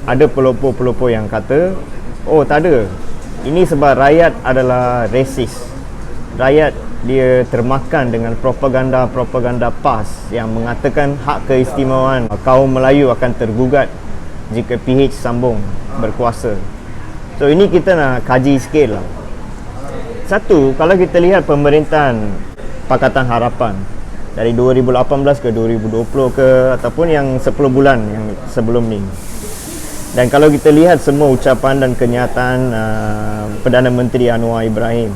ada pelopor-pelopor yang kata, oh tak ada, ini sebab rakyat adalah resis, rakyat dia termakan dengan propaganda PAS yang mengatakan hak keistimewaan kaum Melayu akan tergugat jika PH sambung berkuasa. So ini kita nak kaji sikit lah. Satu, kalau kita lihat pemerintahan Pakatan Harapan dari 2018 ke 2020 ke ataupun yang 10 bulan yang sebelum ni, dan kalau kita lihat semua ucapan dan kenyataan Perdana Menteri Anwar Ibrahim,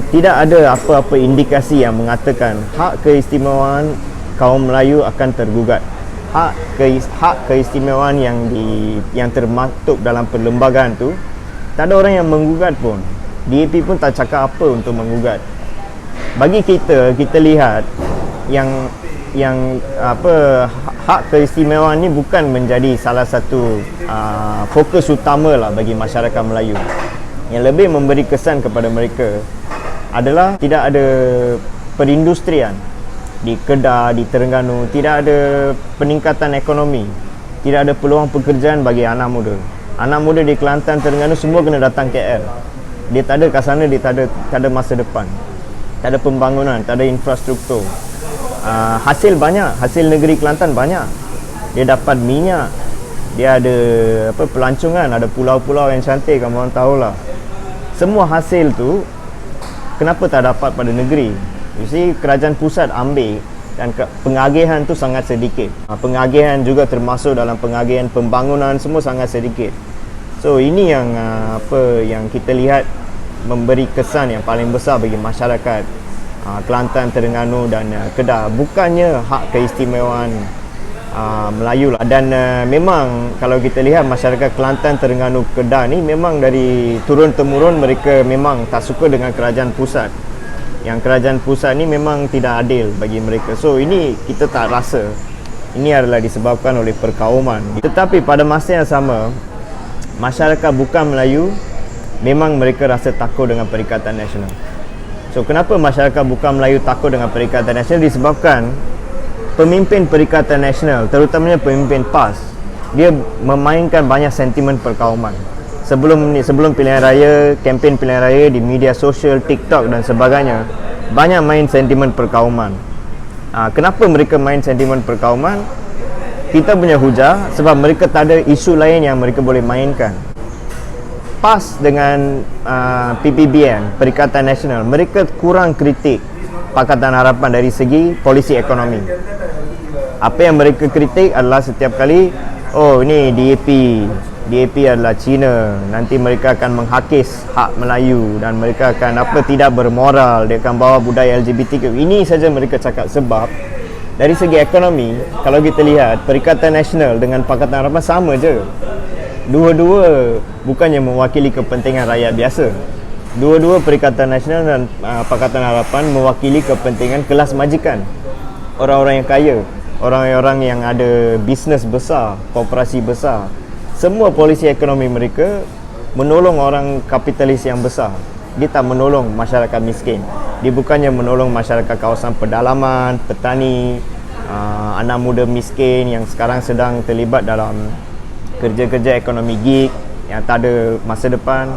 tidak ada apa-apa indikasi yang mengatakan hak keistimewaan kaum Melayu akan tergugat. Hak keistimewaan yang termaktub dalam perlembagaan tu, tak ada orang yang menggugat pun. DAP pun tak cakap apa untuk menggugat. Bagi kita lihat hak keistimewaan ni bukan menjadi salah satu fokus utama lah bagi masyarakat Melayu. Yang lebih memberi kesan kepada mereka adalah tidak ada perindustrian di Kedah, di Terengganu, tidak ada peningkatan ekonomi, tidak ada peluang pekerjaan bagi anak muda. Anak muda di Kelantan, Terengganu semua kena datang KL. Dia tak ada kat sana, dia tak ada masa depan. Tak ada pembangunan, tak ada infrastruktur. Hasil banyak, hasil negeri Kelantan banyak. Dia dapat minyak, dia ada pelancongan, ada pulau-pulau yang cantik, kamu orang tahulah. Semua hasil tu kenapa tak dapat pada negeri? You see, kerajaan pusat ambil dan pengagihan tu sangat sedikit. Pengagihan juga termasuk dalam pengagihan pembangunan, semua sangat sedikit. So ini yang yang kita lihat memberi kesan yang paling besar bagi masyarakat Kelantan, Terengganu dan Kedah. Bukannya hak keistimewaan Melayu lah. Dan memang kalau kita lihat masyarakat Kelantan, Terengganu, Kedah ni memang dari turun-temurun mereka memang tak suka dengan kerajaan pusat. Yang kerajaan pusat ni memang tidak adil bagi mereka. So ini kita tak rasa ini adalah disebabkan oleh perkauman. Tetapi pada masa yang sama, masyarakat bukan Melayu memang mereka rasa takut dengan Perikatan Nasional. So kenapa masyarakat bukan Melayu takut dengan Perikatan Nasional? Disebabkan pemimpin Perikatan Nasional, terutamanya pemimpin PAS, dia memainkan banyak sentimen perkauman. Sebelum pilihan raya, kempen pilihan raya di media sosial, TikTok dan sebagainya, banyak main sentimen perkauman. Kenapa mereka main sentimen perkauman? Kita punya hujah sebab mereka tak ada isu lain yang mereka boleh mainkan. PAS dengan PPBN, Perikatan Nasional, mereka kurang kritik Pakatan Harapan dari segi polisi ekonomi. Apa yang mereka kritik adalah setiap kali, oh ini DAP adalah Cina, nanti mereka akan menghakis hak Melayu dan mereka akan tidak bermoral, dia akan bawa budaya LGBTQ. Ini saja mereka cakap. Sebab dari segi ekonomi, kalau kita lihat Perikatan Nasional dengan Pakatan Harapan sama je. Dua-dua bukannya mewakili kepentingan rakyat biasa. Dua-dua Perikatan Nasional dan Pakatan Harapan mewakili kepentingan kelas majikan, orang-orang yang kaya, orang-orang yang ada bisnes besar, koperasi besar. Semua polisi ekonomi mereka menolong orang kapitalis yang besar. Dia tak menolong masyarakat miskin. Dia bukannya menolong masyarakat kawasan pedalaman, petani, anak muda miskin yang sekarang sedang terlibat dalam kerja-kerja ekonomi gig yang tak ada masa depan.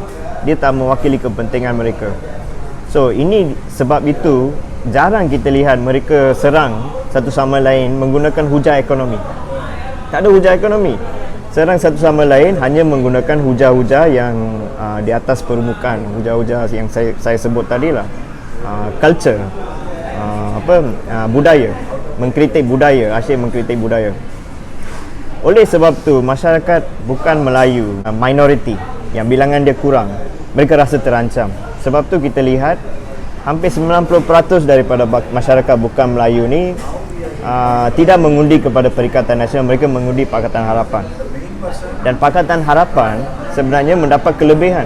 Dia tak mewakili kepentingan mereka. So ini sebab itu jarang kita lihat mereka serang satu sama lain menggunakan hujah ekonomi. Tak ada hujah ekonomi. Serang satu sama lain hanya menggunakan hujah-hujah yang di atas permukaan, hujah-hujah yang saya sebut tadi lah. Culture, budaya, mengkritik budaya, asyik mengkritik budaya. Oleh sebab tu masyarakat bukan Melayu, minoriti yang bilangan dia kurang, mereka rasa terancam. Sebab tu kita lihat hampir 90% daripada masyarakat bukan Melayu ni tidak mengundi kepada Perikatan Nasional, mereka mengundi Pakatan Harapan. Dan Pakatan Harapan sebenarnya mendapat kelebihan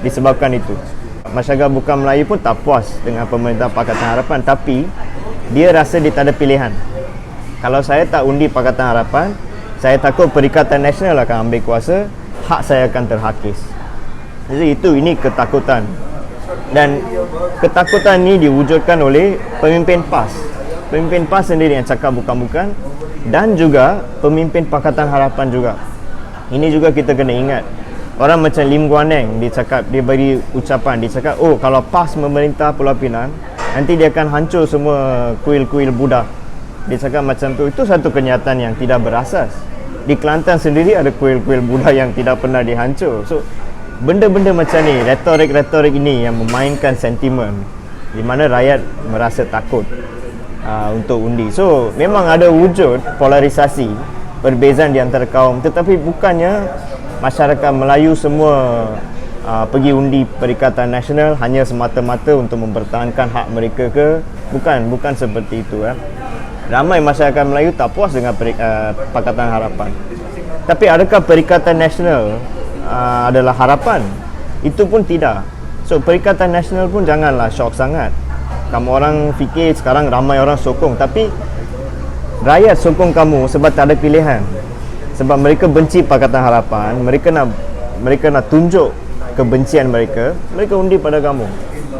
disebabkan itu. Masyarakat bukan Melayu pun tak puas dengan pemerintah Pakatan Harapan, tapi dia rasa dia tak ada pilihan. Kalau saya tak undi Pakatan Harapan, saya takut Perikatan Nasional akan ambil kuasa, hak saya akan terhakis. Jadi ini ketakutan. Dan ketakutan ini diwujudkan oleh pemimpin PAS. pemimpin PAS sendiri yang cakap bukan-bukan, dan juga pemimpin Pakatan Harapan juga. Ini juga kita kena ingat. Orang macam Lim Guan Eng, dia bagi ucapan, dia cakap, oh kalau PAS memerintah Pulau Pinang, nanti dia akan hancur semua kuil-kuil Buddha. Dia cakap macam tu. Itu satu kenyataan yang tidak berasas. Di Kelantan sendiri ada kuil-kuil Buddha yang tidak pernah dihancur. So benda-benda macam ni, retorik-retorik ini yang memainkan sentimen, di mana rakyat merasa takut untuk undi. So memang ada wujud polarisasi, perbezaan di antara kaum, tetapi bukannya masyarakat Melayu semua pergi undi Perikatan Nasional hanya semata-mata untuk mempertahankan hak mereka ke. Bukan seperti itu. Ramai masyarakat Melayu tak puas dengan Pakatan Harapan. Tapi adakah Perikatan Nasional adalah harapan? Itu pun tidak. So Perikatan Nasional pun janganlah syok sangat. Kamu orang fikir sekarang ramai orang sokong, tapi rakyat sokong kamu sebab tak ada pilihan. Sebab mereka benci Pakatan Harapan, mereka nak tunjuk kebencian mereka undi pada kamu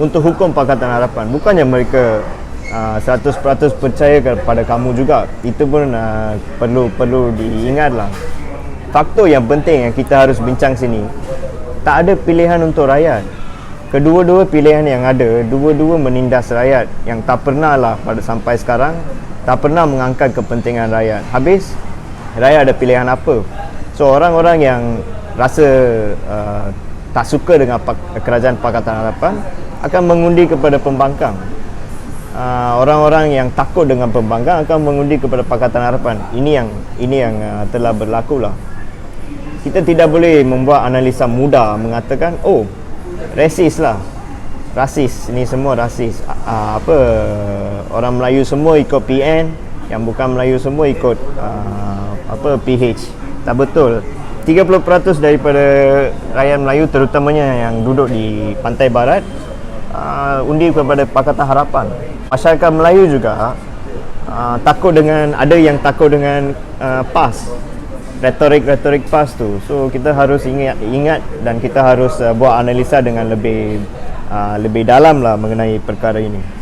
untuk hukum Pakatan Harapan. Bukannya mereka 100% percaya kepada kamu juga. Itu pun perlu diingatlah. Faktor yang penting yang kita harus bincang sini, tak ada pilihan untuk rakyat. Kedua-dua pilihan yang ada, dua-dua menindas rakyat yang tak pernah lah sampai sekarang, tak pernah mengangkat kepentingan rakyat. Habis, rakyat ada pilihan apa? So orang-orang yang rasa tak suka dengan kerajaan Pakatan Harapan akan mengundi kepada pembangkang. Orang-orang yang takut dengan pembangkang akan mengundi kepada Pakatan Harapan. Ini yang telah berlaku lah. Kita tidak boleh membuat analisa mudah mengatakan, oh rasis, ini semua rasis. Orang Melayu semua ikut PN, yang bukan Melayu semua ikut PH. Tak betul. 30% daripada rakyat Melayu, terutamanya yang duduk di pantai barat, undi kepada Pakatan Harapan. Masyarakat Melayu juga ada yang takut dengan PAS, retorik PAS tu. So kita harus ingat dan kita harus buat analisa dengan lebih dalam lah mengenai perkara ini.